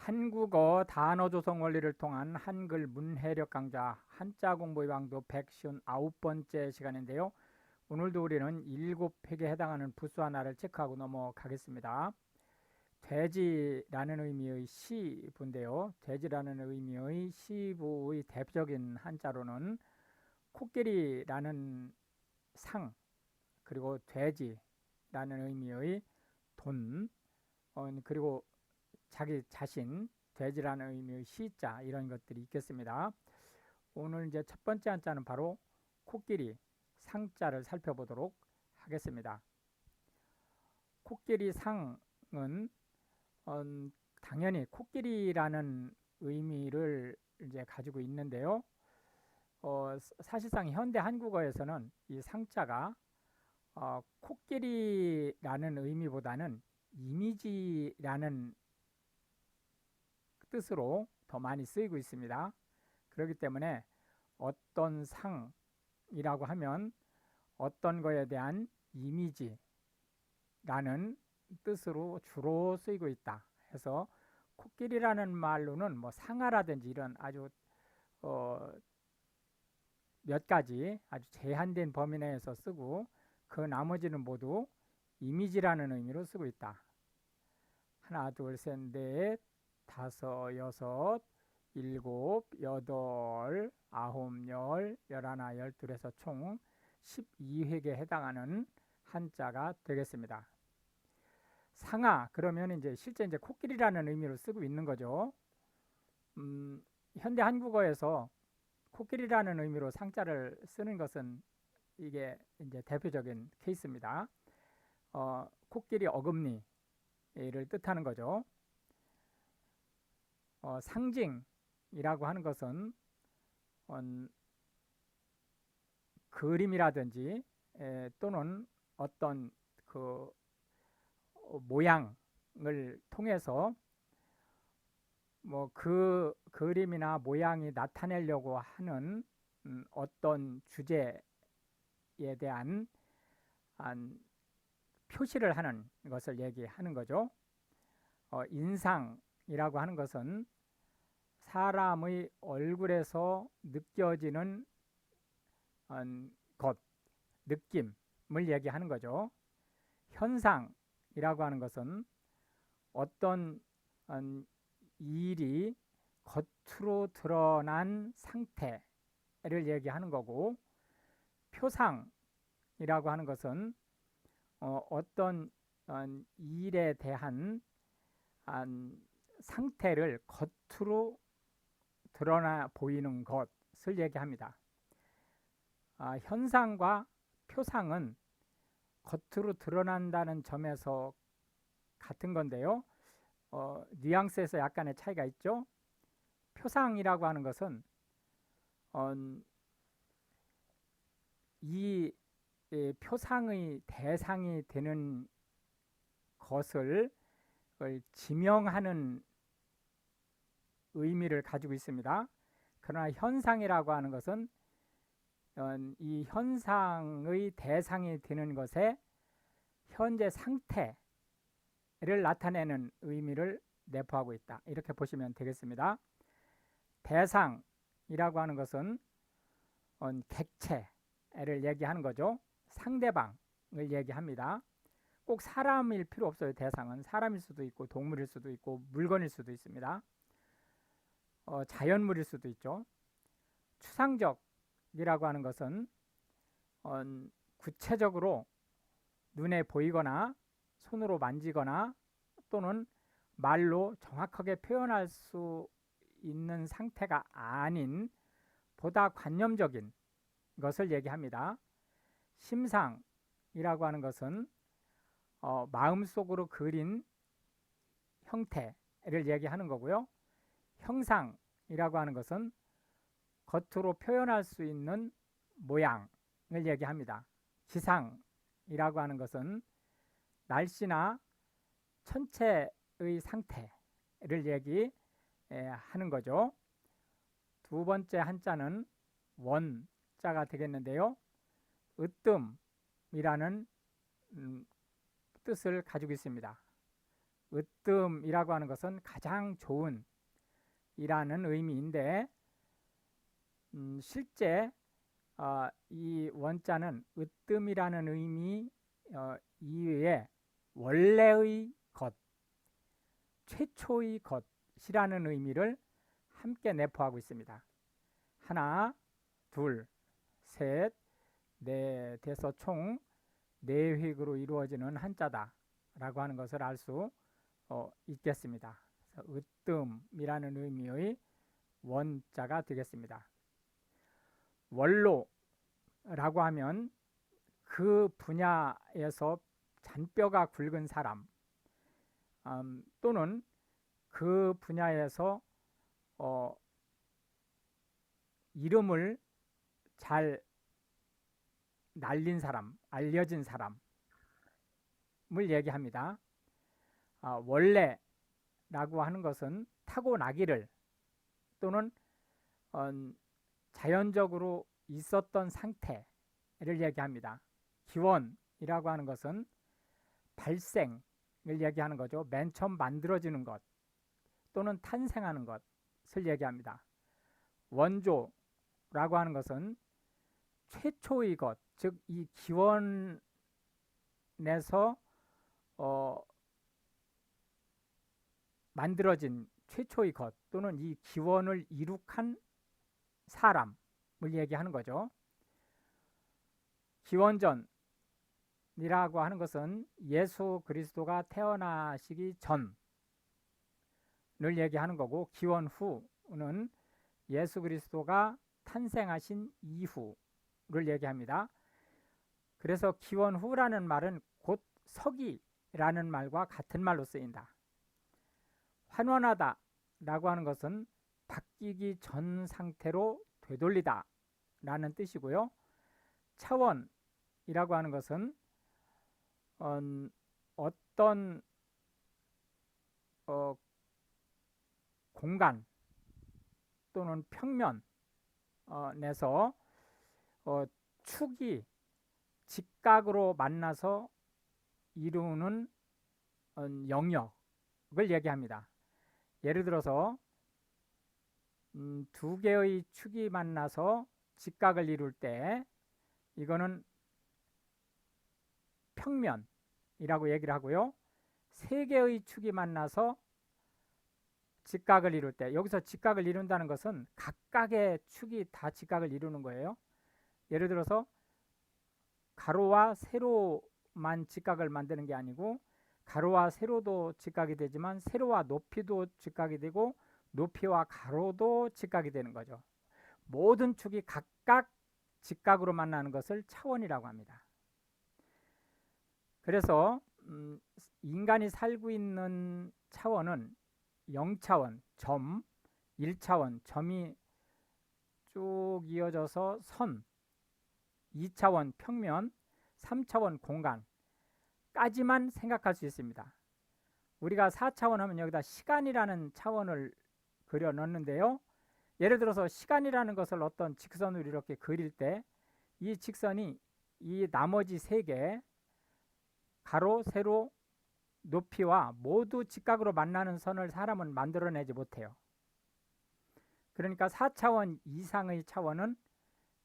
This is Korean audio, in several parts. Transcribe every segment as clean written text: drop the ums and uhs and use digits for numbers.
한국어 단어 조성 원리를 통한 한글 문해력 강좌 한자 공부의 왕도 159번째 시간인데요. 오늘도 우리는 7획에 해당하는 부수 하나를 체크하고 넘어가겠습니다. 돼지라는 의미의 시부인데요. 돼지라는 의미의 시부의 대표적인 한자로는 코끼리라는 상, 그리고 돼지라는 의미의 돈, 그리고 자기 자신, 돼지라는 의미의 시자, 이런 것들이 있겠습니다. 오늘 이제 첫 번째 한자는 바로 코끼리 상자를 살펴보도록 하겠습니다. 코끼리 상은 당연히 코끼리라는 의미를 이제 가지고 있는데요. 사실상 현대 한국어에서는 이 상자가 코끼리라는 의미보다는 이미지라는 뜻으로 더 많이 쓰이고 있습니다. 그렇기 때문에 어떤 상이라고 하면 어떤 거에 대한 이미지라는 뜻으로 주로 쓰이고 있다 해서 코끼리라는 말로는 뭐 상하라든지 이런 아주 몇 가지 아주 제한된 범위 내에서 쓰고, 그 나머지는 모두 이미지라는 의미로 쓰고 있다. 하나, 둘, 셋, 넷, 다섯, 여섯, 일곱, 여덟, 아홉, 열, 열하나, 열둘에서 총 12획에 해당하는 한자가 되겠습니다. 상하 그러면 이제 실제 이제 코끼리라는 의미로 쓰고 있는 거죠. 현대 한국어에서 코끼리라는 의미로 상자를 쓰는 것은 이게 이제 대표적인 케이스입니다. 코끼리 어금니를 뜻하는 거죠. 상징이라고 하는 것은 그림이라든지 또는 어떤 그 모양을 통해서 뭐 그 그림이나 모양이 나타내려고 하는 어떤 주제에 대한 표시를 하는 것을 얘기하는 거죠. 인상이라고 하는 것은 사람의 얼굴에서 느껴지는 것, 느낌을 얘기하는 거죠. 현상이라고 하는 것은 어떤 일이 겉으로 드러난 상태를 얘기하는 거고, 표상이라고 하는 것은 어떤 일에 대한 상태를 겉으로 드러나 보이는 것을 얘기합니다. 현상과 표상은 겉으로 드러난다는 점에서 같은 건데요. 뉘앙스에서 약간의 차이가 있죠. 표상이라고 하는 것은 이 표상의 대상이 되는 것을 지명하는 의미를 가지고 있습니다. 그러나 현상이라고 하는 것은 이 현상의 대상이 되는 것의 현재 상태를 나타내는 의미를 내포하고 있다, 이렇게 보시면 되겠습니다. 대상이라고 하는 것은 객체를 얘기하는 거죠. 상대방을 얘기합니다. 꼭 사람일 필요 없어요. 대상은 사람일 수도 있고 동물일 수도 있고 물건일 수도 있습니다. 자연물일 수도 있죠. 추상적이라고 하는 것은 구체적으로 눈에 보이거나 손으로 만지거나 또는 말로 정확하게 표현할 수 있는 상태가 아닌 보다 관념적인 것을 얘기합니다. 심상이라고 하는 것은 마음속으로 그린 형태를 얘기하는 거고요. 형상이라고 하는 것은 겉으로 표현할 수 있는 모양을 얘기합니다. 기상이라고 하는 것은 날씨나 천체의 상태를 얘기하는 거죠. 두 번째 한자는 원자가 되겠는데요. 으뜸이라는 뜻을 가지고 있습니다. 으뜸이라고 하는 것은 가장 좋은 이라는 의미인데 실제 이 원자는 으뜸이라는 의미 이외에 원래의 것, 최초의 것이라는 의미를 함께 내포하고 있습니다. 하나, 둘, 셋, 넷 해서 총 4획으로 이루어지는 한자다 라고 하는 것을 알 수 있겠습니다. 으뜸이라는 의미의 원자가 되겠습니다. 원로라고 하면 그 분야에서 잔뼈가 굵은 사람 또는 그 분야에서 이름을 잘 날린 사람, 알려진 사람을 얘기합니다. 원래라고 하는 것은 타고나기를 또는 자연적으로 있었던 상태를 얘기합니다. 기원이라고 하는 것은 발생을 얘기하는 거죠. 맨 처음 만들어지는 것 또는 탄생하는 것을 얘기합니다. 원조라고 하는 것은 최초의 것, 즉 이 기원에서 만들어진 최초의 것 또는 이 기원을 이룩한 사람을 얘기하는 거죠. 기원전이라고 하는 것은 예수 그리스도가 태어나시기 전을 얘기하는 거고, 기원 후는 예수 그리스도가 탄생하신 이후를 얘기합니다. 그래서 기원 후라는 말은 곧 서기라는 말과 같은 말로 쓰인다. 환원하다 라고 하는 것은 바뀌기 전 상태로 되돌리다 라는 뜻이고요. 차원이라고 하는 것은 어떤 공간 또는 평면에서 축이 직각으로 만나서 이루는 영역을 얘기합니다. 예를 들어서 두 개의 축이 만나서 직각을 이룰 때 이거는 평면이라고 얘기를 하고요. 세 개의 축이 만나서 직각을 이룰 때, 여기서 직각을 이룬다는 것은 각각의 축이 다 직각을 이루는 거예요. 예를 들어서 가로와 세로만 직각을 만드는 게 아니고, 가로와 세로도 직각이 되지만 세로와 높이도 직각이 되고 높이와 가로도 직각이 되는 거죠. 모든 축이 각각 직각으로 만나는 것을 차원이라고 합니다. 그래서 인간이 살고 있는 차원은 0차원, 점, 1차원, 점이 쭉 이어져서 선, 2차원, 평면, 3차원, 공간까지만 생각할 수 있습니다. 우리가 4차원 하면 여기다 시간이라는 차원을 그려 넣는데요. 예를 들어서 시간이라는 것을 어떤 직선으로 이렇게 그릴 때 이 직선이 이 나머지 3개 가로, 세로, 높이와 모두 직각으로 만나는 선을 사람은 만들어내지 못해요. 그러니까 4차원 이상의 차원은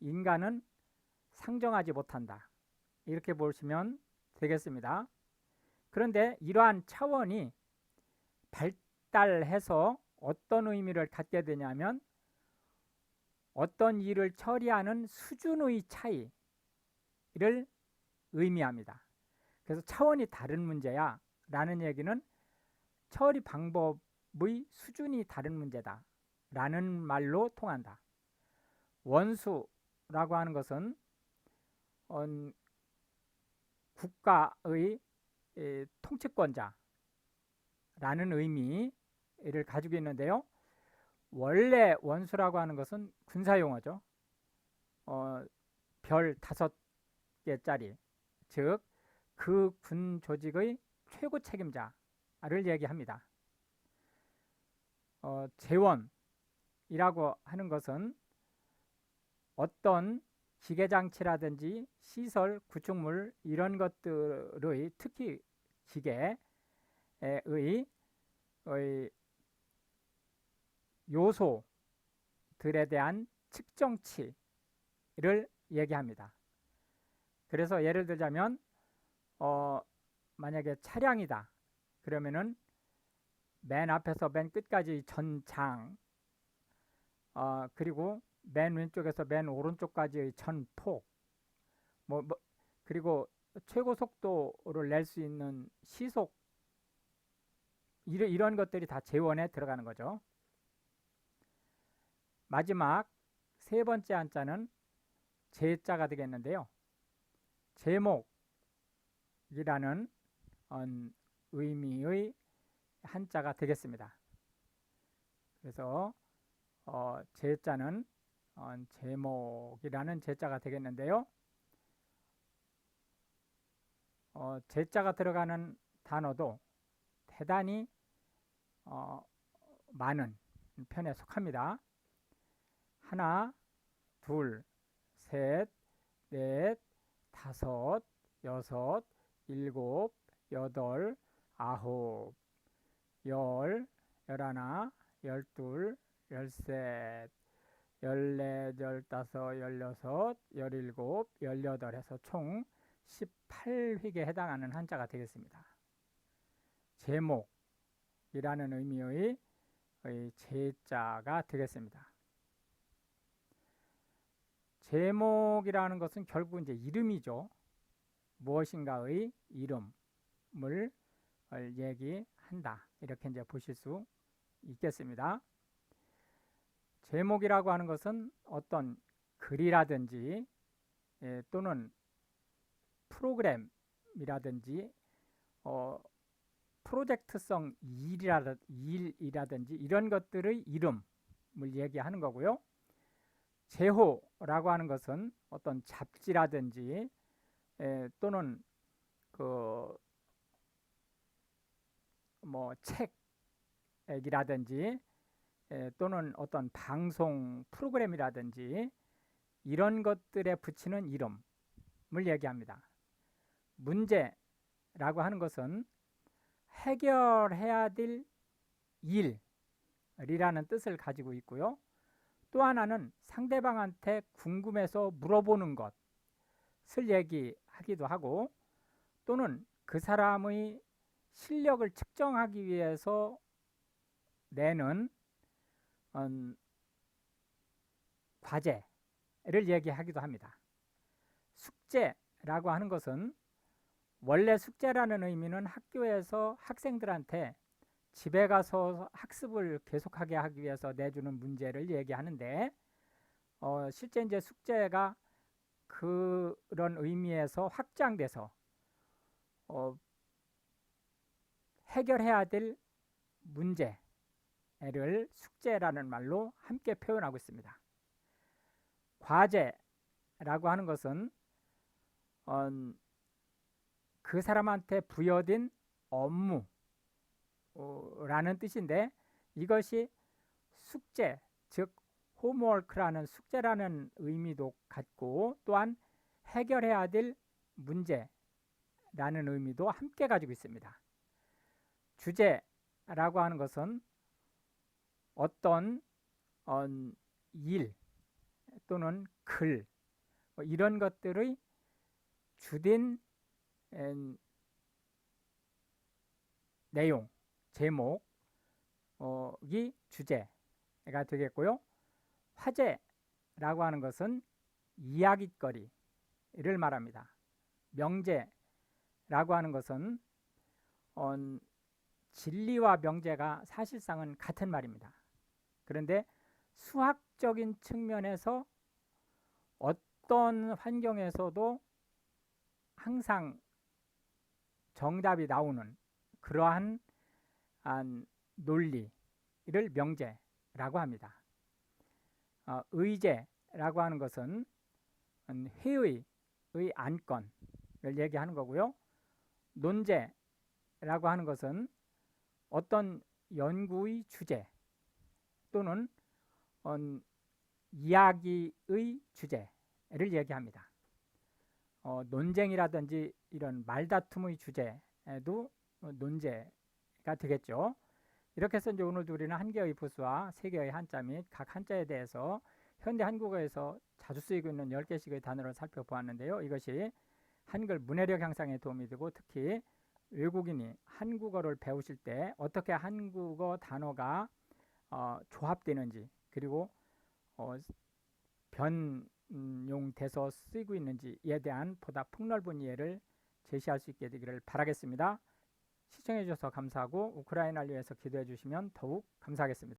인간은 상정하지 못한다. 이렇게 보시면 되겠습니다. 그런데 이러한 차원이 발달해서 어떤 의미를 갖게 되냐면 어떤 일을 처리하는 수준의 차이를 의미합니다. 그래서 차원이 다른 문제야 라는 얘기는 처리 방법의 수준이 다른 문제다 라는 말로 통한다. 원수라고 하는 것은 국가의 통치권자라는 의미를 가지고 있는데요. 원래 원수라고 하는 것은 군사용어죠. 별 5개짜리, 즉 그 군 조직의 최고 책임자를 얘기합니다. 재원이라고 하는 것은 어떤 기계장치라든지 시설, 구축물 이런 것들의, 특히 기계의 의 요소들에 대한 측정치를 얘기합니다. 그래서 예를 들자면 만약에 차량이다. 그러면은 맨 앞에서 맨 끝까지 전장, 그리고 맨 왼쪽에서 맨 오른쪽까지의 전폭, 그리고 최고 속도를 낼 수 있는 시속, 이런 것들이 다 재원에 들어가는 거죠. 마지막 세 번째 한자는 제자가 되겠는데요. 제목이라는 의미의 한자가 되겠습니다. 그래서 제자는 제목이라는 제자가 되겠는데요. 제자가 들어가는 단어도 대단히 많은 편에 속합니다. 하나, 둘, 셋, 넷, 다섯, 여섯, 일곱, 여덟, 아홉, 열, 열하나, 열둘, 열셋, 열넷, 열다섯, 열여섯, 열일곱, 열여덟 해서 총 18획에 해당하는 한자가 되겠습니다. 제목이라는 의미의 제자가 되겠습니다. 제목이라는 것은 결국 이제 이름이죠. 무엇인가의 이름을 얘기한다. 이렇게 이제 보실 수 있겠습니다. 제목이라고 하는 것은 어떤 글이라든지 또는 프로그램이라든지 프로젝트성 일이라든지 이런 것들의 이름을 얘기하는 거고요. 제호라고 하는 것은 어떤 잡지라든지 또는 책이라든지 또는 어떤 방송 프로그램이라든지 이런 것들에 붙이는 이름을 얘기합니다. 문제라고 하는 것은 해결해야 될 일이라는 뜻을 가지고 있고요. 또 하나는 상대방한테 궁금해서 물어보는 것을 얘기하기도 하고, 또는 그 사람의 실력을 측정하기 위해서 내는 과제를 얘기하기도 합니다. 숙제라고 하는 것은 원래 숙제라는 의미는 학교에서 학생들한테 집에 가서 학습을 계속하게 하기 위해서 내주는 문제를 얘기하는데, 실제 이제 숙제가 그런 의미에서 확장돼서 해결해야 될 문제를 숙제라는 말로 함께 표현하고 있습니다. 과제라고 하는 것은 그 사람한테 부여된 업무라는 뜻인데, 이것이 숙제, 즉 홈워크라는 숙제라는 의미도 갖고, 또한 해결해야 될 문제라는 의미도 함께 가지고 있습니다. 주제라고 하는 것은 어떤 일 또는 글 이런 것들의 주된 내용, 제목이 주제가 되겠고요. 화제라고 하는 것은 이야깃거리를 말합니다. 명제라고 하는 것은 진리와 명제가 사실상은 같은 말입니다. 그런데 수학적인 측면에서 어떤 환경에서도 항상 정답이 나오는 그러한 논리를 명제라고 합니다. 의제라고 하는 것은 회의의 안건을 얘기하는 거고요. 논제라고 하는 것은 어떤 연구의 주제 또는 이야기의 주제를 얘기합니다. 논쟁이라든지 이런 말다툼의 주제에도 논제를 가지가 되겠죠. 이렇게 해서 이제 오늘도 우리는 한 개의 부수와 세 개의 한자 및 각 한자에 대해서 현대 한국어에서 자주 쓰이고 있는 10개씩의 단어를 살펴보았는데요. 이것이 한글 문해력 향상에 도움이 되고 특히 외국인이 한국어를 배우실 때 어떻게 한국어 단어가 조합되는지 그리고 변용돼서 쓰이고 있는지에 대한 보다 폭넓은 이해를 제시할 수 있게 되기를 바라겠습니다. 시청해 주셔서 감사하고 우크라이나를 위해서 기도해 주시면 더욱 감사하겠습니다.